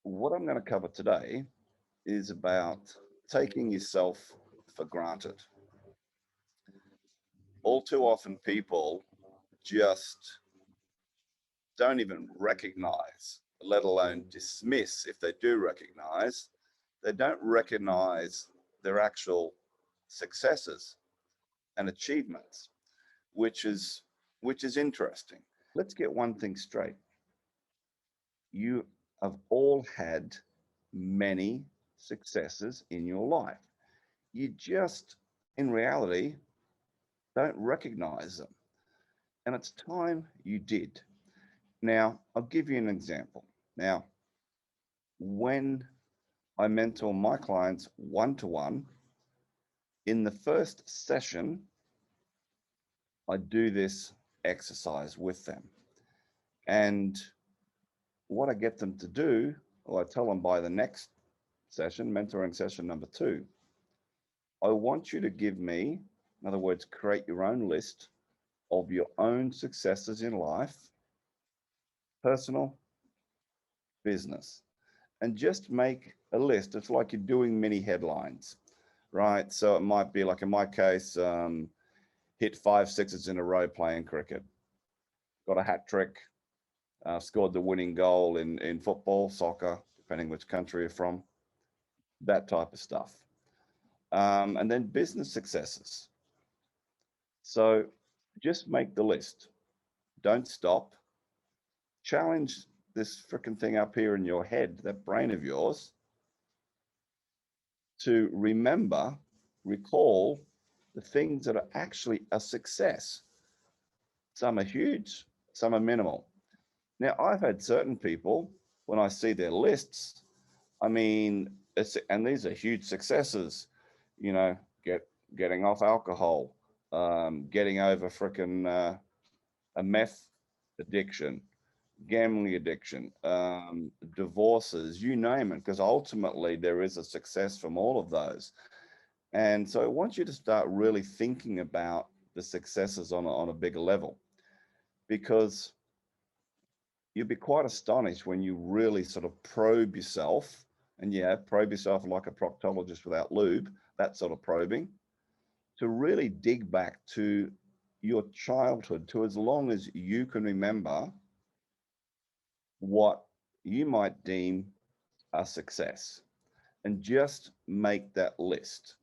What I'm going to cover today is about taking yourself for granted. All too often, people just don't even recognize, let alone dismiss if they do recognize, they don't recognize their actual successes and achievements, which is interesting. Let's get one thing straight. You have all had many successes in your life. You just, in reality, don't recognize them. And it's time you did. Now, I'll give you an example. Now, when I mentor my clients one to one, in the first session, I do this exercise with them. And what I get them to do, or I tell them by the next session, mentoring session number 2, I want you to give me, in other words, create your own list of your own successes in life, personal, business, and just make a list. It's like you're doing mini headlines, right? So it might be like in my case, hit 5 sixes in a row playing cricket, got a hat trick, scored the winning goal in football, soccer, depending which country you're from, that type of stuff. And then business successes. So just make the list. Don't stop. Challenge this freaking thing up here in your head, that brain of yours, to remember, recall the things that are actually a success. Some are huge, some are minimal. Now, I've had certain people, when I see their lists, I mean, and these are huge successes, you know, getting off alcohol, getting over frickin' a meth addiction, gambling addiction, divorces, you name it, because ultimately there is a success from all of those. And so I want you to start really thinking about the successes on a bigger level, because you'll be quite astonished when you really sort of probe yourself, and probe yourself like a proctologist without lube, that sort of probing, to really dig back to your childhood, to as long as you can remember, what you might deem a success, and just make that list.